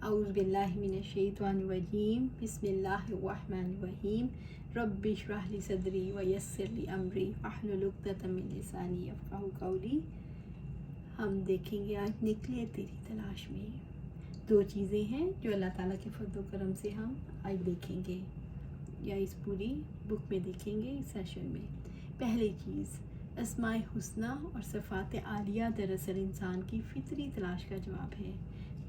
اعوذ باللہ من الشیطان الرجیم بسم اللہ الرحمن الرحیم رب اشرح لی صدری ویسر لی امری واحلل عقدۃ من لسانی یفقہوا قولی۔ ہم دیکھیں گے آج نکلے تیری تلاش میں۔ دو چیزیں ہیں جو اللہ تعالیٰ کے فضل و کرم سے ہم آج دیکھیں گے یا اس پوری بک میں دیکھیں گے اس سیشن میں۔ پہلی چیز، اسماء حسنیٰ اور صفات عالیہ دراصل انسان کی فطری تلاش کا جواب ہے۔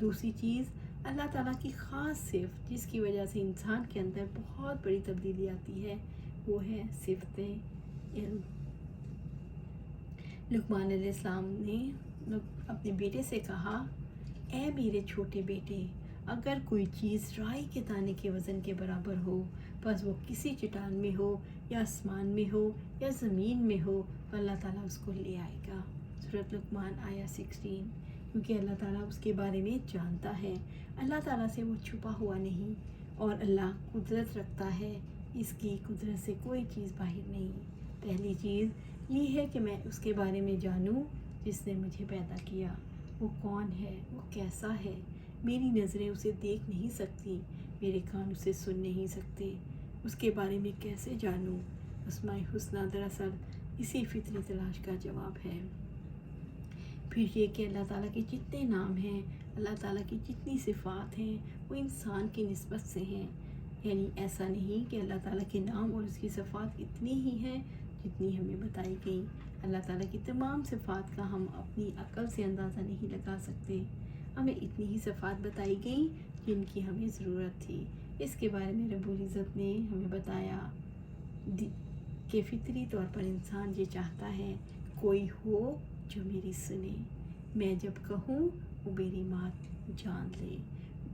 دوسری چیز، اللہ تعالیٰ کی خاص صفت جس کی وجہ سے انسان کے اندر بہت بڑی تبدیلی آتی ہے، وہ ہے صفت علم۔ لقمان علیہ السلام نے اپنے بیٹے سے کہا، اے میرے چھوٹے بیٹے، اگر کوئی چیز رائی کے دانے کے وزن کے برابر ہو، بس وہ کسی چٹان میں ہو یا آسمان میں ہو یا زمین میں ہو، تو اللہ تعالیٰ اس کو لے آئے گا۔ سورۃ لقمان آیہ 16۔ کیونکہ اللہ تعالیٰ اس کے بارے میں جانتا ہے، اللہ تعالیٰ سے وہ چھپا ہوا نہیں، اور اللہ قدرت رکھتا ہے، اس کی قدرت سے کوئی چیز باہر نہیں۔ پہلی چیز یہ ہے کہ میں اس کے بارے میں جانوں جس نے مجھے پیدا کیا، وہ کون ہے، وہ کیسا ہے۔ میری نظریں اسے دیکھ نہیں سکتی، میرے کان اسے سن نہیں سکتے، اس کے بارے میں کیسے جانوں؟ اسماء حسنیٰ دراصل اسی فطری تلاش کا جواب ہے۔ پھر یہ کہ اللہ تعالیٰ کے جتنے نام ہیں، اللہ تعالیٰ کی جتنی صفات ہیں، وہ انسان کی نسبت سے ہیں۔ یعنی ایسا نہیں کہ اللہ تعالیٰ کے نام اور اس کی صفات اتنی ہی ہیں جتنی ہمیں بتائی گئی۔ اللہ تعالیٰ کی تمام صفات کا ہم اپنی عقل سے اندازہ نہیں لگا سکتے۔ ہمیں اتنی ہی صفات بتائی گئیں جن کی ہمیں ضرورت تھی۔ اس کے بارے میں رب العزت نے ہمیں بتایا کہ فطری طور پر انسان یہ چاہتا ہے کوئی ہو جو میری سنے، میں جب کہوں وہ میری بات جان لے،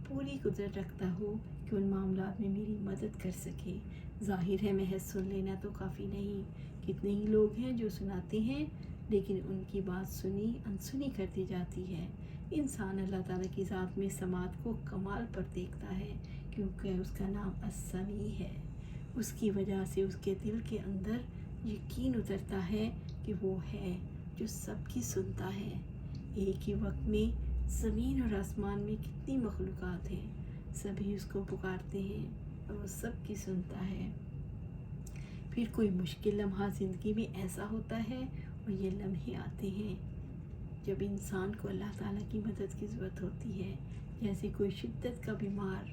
پوری قدرت رکھتا ہو کہ ان معاملات میں میری مدد کر سکے۔ ظاہر ہے محض سن لینا تو کافی نہیں، کتنے ہی لوگ ہیں جو سناتے ہیں لیکن ان کی بات سنی انسنی کر دی جاتی ہے۔ انسان اللہ تعالیٰ کی ذات میں سماعت کو کمال پر دیکھتا ہے، کیونکہ اس کا نام السمیع ہے۔ اس کی وجہ سے اس کے دل کے اندر یقین اترتا ہے کہ وہ ہے جو سب کی سنتا ہے۔ ایک ہی وقت میں زمین اور آسمان میں کتنی مخلوقات ہیں، سبھی اس کو پکارتے ہیں اور وہ سب کی سنتا ہے۔ پھر کوئی مشکل لمحہ زندگی میں ایسا ہوتا ہے اور یہ لمحے آتے ہیں جب انسان کو اللہ تعالیٰ کی مدد کی ضرورت ہوتی ہے، جیسے کوئی شدت کا بیمار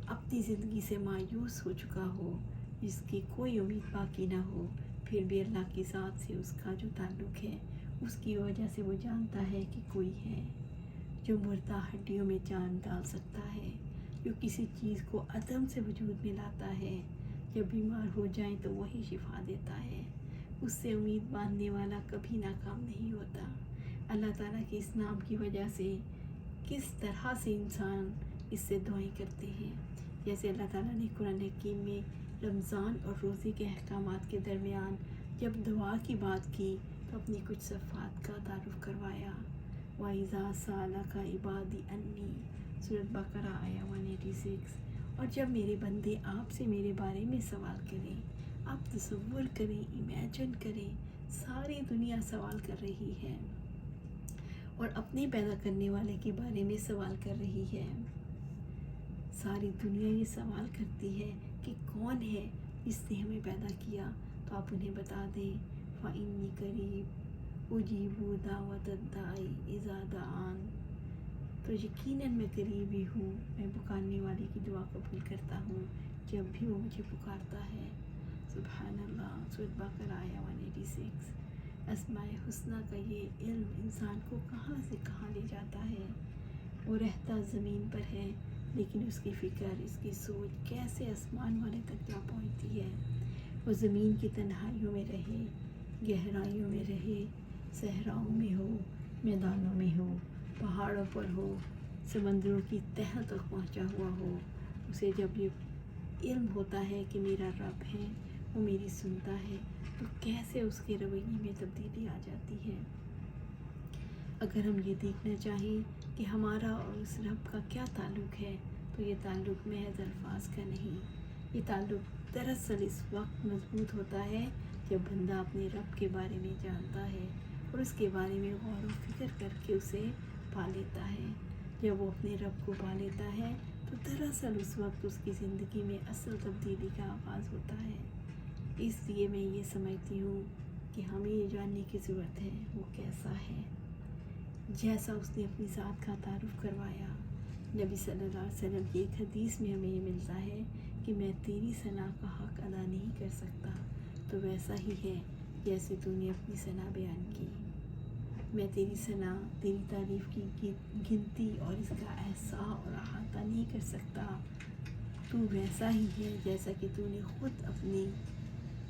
اپنی زندگی سے مایوس ہو چکا ہو، جس کی کوئی امید باقی نہ ہو، پھر بھی اللہ کی ذات سے اس کا جو تعلق ہے، اس کی وجہ سے وہ جانتا ہے کہ کوئی ہے جو مردہ ہڈیوں میں جان ڈال سکتا ہے، جو کسی چیز کو عدم سے وجود میں لاتا ہے۔ جب بیمار ہو جائیں تو وہی شفا دیتا ہے۔ اس سے امید باندھنے والا کبھی ناکام نہیں ہوتا۔ اللہ تعالیٰ کے اس نام کی وجہ سے کس طرح سے انسان اس سے دعائیں کرتے ہیں، جیسے اللہ تعالیٰ نے قرآن حکیم میں رمضان اور روزے کے احکامات کے درمیان جب دعا کی بات کی تو اپنی کچھ صفات کا تعارف کروایا۔ وَإِذَا سَأَلَكَ عِبَادِي عَنِّي، سورۃ بقرہ آیہ 186۔ اور جب میرے بندے آپ سے میرے بارے میں سوال کریں، آپ تصور کریں، امیجن کریں، ساری دنیا سوال کر رہی ہے اور اپنے پیدا کرنے والے کے بارے میں سوال کر رہی ہے۔ ساری دنیا یہ سوال کرتی ہے کہ کون ہے جس نے ہمیں پیدا کیا، تو آپ انہیں بتا دیں فَإِنِّي قَرِيبٌ أُجِيبُ دَعْوَةَ الدَّاعِ إِذَا دَعَانِ، تو یقیناً میں قریبی ہوں، میں پکارنے والے کی دعا قبول کرتا ہوں جب بھی وہ مجھے پکارتا ہے۔ سبحان اللہ، سورۃ بقرہ آیہ 186۔ اسماء حسنیٰ کا یہ علم انسان کو کہاں سے کہاں لے جاتا ہے۔ وہ رہتا زمین پر ہے لیکن اس کی فکر، اس کی سوچ کیسے آسمان والے تک جا پہنچتی ہے۔ وہ زمین کی تنہائیوں میں رہے، گہرائیوں میں رہے، صحراؤں میں ہو، میدانوں میں ہو، پہاڑوں پر ہو، سمندروں کی تہہ تک پہنچا ہوا ہو، اسے جب یہ علم ہوتا ہے کہ میرا رب ہے، وہ میری سنتا ہے، تو کیسے اس کے رویے میں تبدیلی آ جاتی ہے۔ اگر ہم یہ دیکھنا چاہیں کہ ہمارا اور اس رب کا کیا تعلق ہے، تو یہ تعلق محض الفاظ کا نہیں، یہ تعلق دراصل اس وقت مضبوط ہوتا ہے جب بندہ اپنے رب کے بارے میں جانتا ہے اور اس کے بارے میں غور و فکر کر کے اسے پا لیتا ہے۔ جب وہ اپنے رب کو پا لیتا ہے تو دراصل اس وقت اس کی زندگی میں اصل تبدیلی کا آغاز ہوتا ہے۔ اس لیے میں یہ سمجھتی ہوں کہ ہمیں یہ جاننے کی ضرورت ہے وہ کیسا ہے۔ جیسا اس نے اپنی ذات کا تعارف کروایا، نبی صلی اللہ علیہ وسلم کی ایک حدیث میں ہمیں یہ ملتا ہے کہ میں تیری ثنا کا حق ادا نہیں کر سکتا، تو ویسا ہی ہے جیسے تو نے اپنی ثنا بیان کی۔ میں تیری ثنا، تیری تعریف کی گنتی اور اس کا احصاء اور احاطہ نہیں کر سکتا۔ تو ویسا ہی ہے جیسا کہ تو نے خود اپنی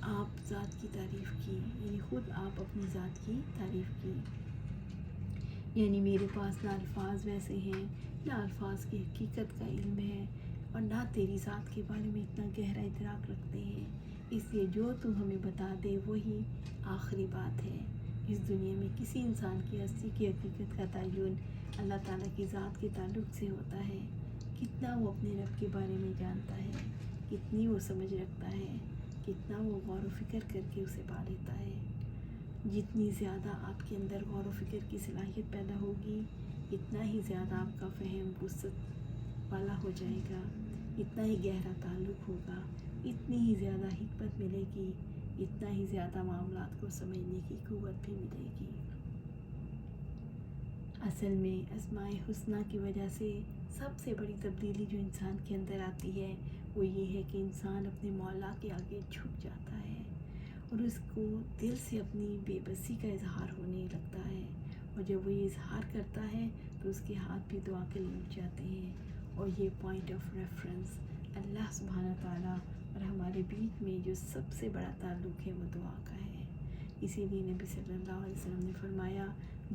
آپ ذات کی تعریف کی، یعنی خود آپ اپنی ذات کی تعریف کی۔ یعنی میرے پاس نہ الفاظ ویسے ہیں، نہ الفاظ کی حقیقت کا علم ہے، اور نہ تیری ذات کے بارے میں اتنا گہرا ادراک رکھتے ہیں۔ اس لیے جو تو ہمیں بتا دے وہی آخری بات ہے۔ اس دنیا میں کسی انسان کی ہستی کی حقیقت کا تعین اللہ تعالیٰ کی ذات کے تعلق سے ہوتا ہے۔ کتنا وہ اپنے رب کے بارے میں جانتا ہے، کتنی وہ سمجھ رکھتا ہے، کتنا وہ غور و فکر کر کے اسے پا لیتا ہے۔ جتنی زیادہ آپ کے اندر غور و فکر کی صلاحیت پیدا ہوگی، اتنا ہی زیادہ آپ کا فہم وسعت والا ہو جائے گا، اتنا ہی گہرا تعلق ہوگا، اتنی ہی زیادہ حکمت ملے گی، اتنا ہی زیادہ معاملات کو سمجھنے کی قوت بھی ملے گی۔ اصل میں اسماء حسنیٰ کی وجہ سے سب سے بڑی تبدیلی جو انسان کے اندر آتی ہے وہ یہ ہے کہ انسان اپنے مولا کے آگے جھک جاتا ہے، اور اس کو دل سے اپنی بے بسی کا اظہار ہونے لگتا ہے، اور جب وہ یہ اظہار کرتا ہے تو اس کے ہاتھ بھی دعا کے لیے اٹھ جاتے ہیں، اور یہ پوائنٹ آف ریفرنس اللہ سبحانہ تعالیٰ اور ہمارے بیچ میں جو سب سے بڑا تعلق ہے وہ دعا کا ہے۔ اسی لیے نبی صلی اللہ علیہ وسلم نے فرمایا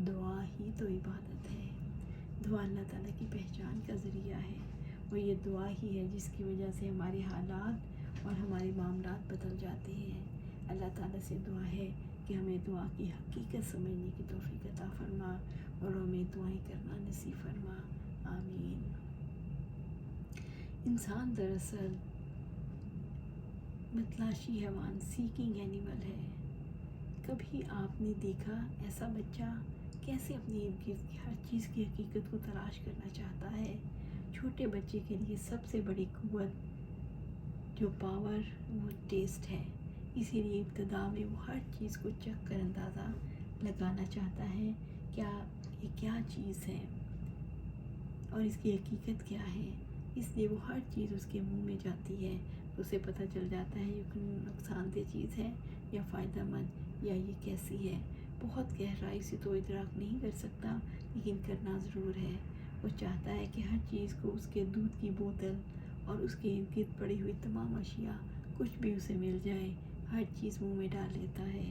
دعا ہی تو عبادت ہے، دعا اللہ تعالیٰ کی پہچان کا ذریعہ ہے، اور یہ دعا ہی ہے جس کی وجہ سے ہمارے حالات اور ہمارے معاملات بدل جاتے ہیں۔ اللہ تعالیٰ سے دعا ہے کہ ہمیں دعا کی حقیقت سمجھنے کی توفیق عطا فرما اور ہمیں دعائیں کرنا نصیب فرما، آمین۔ انسان دراصل متلاشی حیوان، سیکنگ اینیمل ہے۔ کبھی آپ نے دیکھا ایسا بچہ کیسے اپنے ارد گرد کی ہر چیز کی حقیقت کو تلاش کرنا چاہتا ہے؟ چھوٹے بچے کے لیے سب سے بڑی قوت جو پاور وہ ٹیسٹ ہے، اسی لیے ابتدا میں وہ ہر چیز کو چکھ کر اندازہ لگانا چاہتا ہے کیا یہ کیا چیز ہے اور اس کی حقیقت کیا ہے۔ اس لیے وہ ہر چیز اس کے منہ میں جاتی ہے تو اسے پتہ چل جاتا ہے یہ نقصان دہ چیز ہے یا فائدہ مند، یا یہ کیسی ہے۔ بہت گہرائی سے تو ادراک نہیں کر سکتا لیکن کرنا ضرور ہے۔ وہ چاہتا ہے کہ ہر چیز کو اس کے دودھ کی بوتل اور اس کے ارد گرد پڑی ہوئی تمام اشیاء کچھ بھی اسے مل جائے، ہر چیز منہ میں ڈال لیتا ہے۔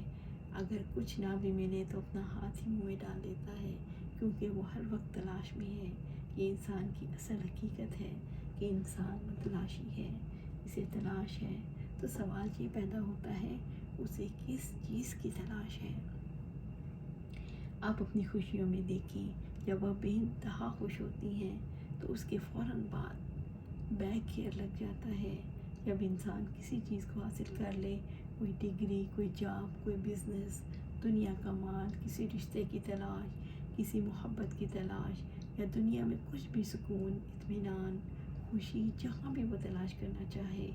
اگر کچھ نہ بھی ملے تو اپنا ہاتھ ہی منہ میں ڈال لیتا ہے، کیونکہ وہ ہر وقت تلاش میں ہے۔ یہ انسان کی اصل حقیقت ہے کہ انسان متلاشی ہے، اسے تلاش ہے۔ تو سوال یہ پیدا ہوتا ہے اسے کس چیز کی تلاش ہے؟ آپ اپنی خوشیوں میں دیکھیں، جب وہ بے انتہا خوش ہوتی ہیں تو اس کے فوراً بعد بیک کیئر لگ جاتا ہے۔ جب انسان کسی چیز کو حاصل کر لے، کوئی ڈگری، کوئی جاب، کوئی بزنس، دنیا کا مال، کسی رشتے کی تلاش، کسی محبت کی تلاش، یا دنیا میں کچھ بھی سکون، اطمینان، خوشی جہاں بھی وہ تلاش کرنا چاہے،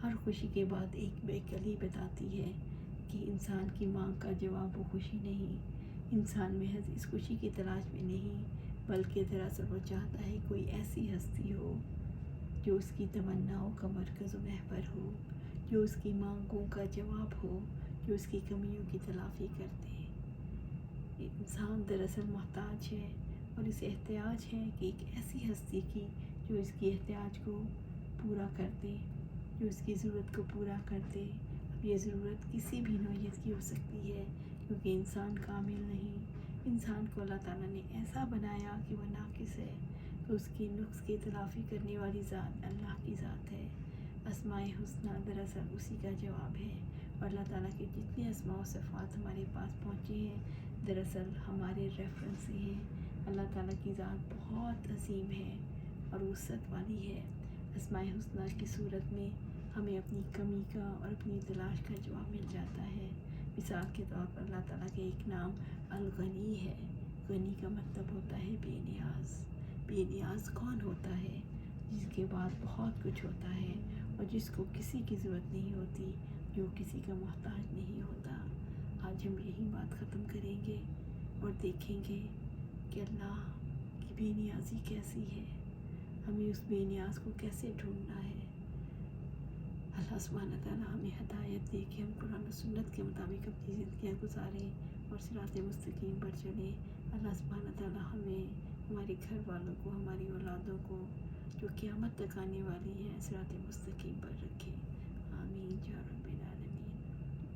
ہر خوشی کے بعد ایک بے کلی بتاتی ہے کہ انسان کی مانگ کا جواب وہ خوشی نہیں۔ انسان محض اس خوشی کی تلاش میں نہیں بلکہ دراصل وہ چاہتا ہے کوئی ایسی ہستی ہو جو اس کی تمناؤں کا مرکز و محور ہو، جو اس کی مانگوں کا جواب ہو، جو اس کی کمیوں کی تلافی کر دے۔ انسان دراصل محتاج ہے اور اسے احتیاج ہے کہ ایک ایسی ہستی کی جو اس کی احتیاج کو پورا کر دے، جو اس کی ضرورت کو پورا کر دے۔ اب یہ ضرورت کسی بھی نوعیت کی ہو سکتی ہے کیونکہ انسان کامل نہیں۔ انسان کو اللہ تعالیٰ نے ایسا بنایا کہ وہ ناقص ہے، تو اس کی نقص کی تلافی کرنے والی ذات اللہ کی ذات ہے۔ اسماء حسنیٰ دراصل اسی کا جواب ہے، اور اللہ تعالیٰ کے جتنے اسماء و صفات ہمارے پاس پہنچے ہیں دراصل ہمارے ریفرنس سے ہیں۔ اللہ تعالیٰ کی ذات بہت عظیم ہے اور وسعت والی ہے۔ اسماء حسنیٰ کی صورت میں ہمیں اپنی کمی کا اور اپنی تلاش کا جواب مل جاتا ہے۔ مثال کے طور پر اللہ تعالیٰ کا ایک نام الغنی ہے۔ غنی کا مطلب ہوتا ہے بے نیاز، بے نیاز کون ہوتا ہے جس کے بعد بہت کچھ ہوتا ہے اور جس کو کسی کی ضرورت نہیں ہوتی، جو کسی کا محتاج نہیں ہوتا۔ آج ہم یہی بات ختم کریں گے اور دیکھیں گے کہ اللہ کی بے نیازی کیسی ہے، ہمیں اس بے نیاز کو کیسے ڈھونڈنا ہے۔ اللہ سبحانہ تعالیٰ ہمیں ہدایت دے کہ ہم قرآن و سنت کے مطابق اپنی زندگیاں گزاریں اور صراط مستقیم پر چلیں۔ اللہ سبحانہ تعالیٰ ہمیں، ہمارے گھر والوں کو، ہماری اولادوں کو جو قیامت تک آنے والی ہیں، صراط مستقیم پر رکھے۔ آمین یا رب۔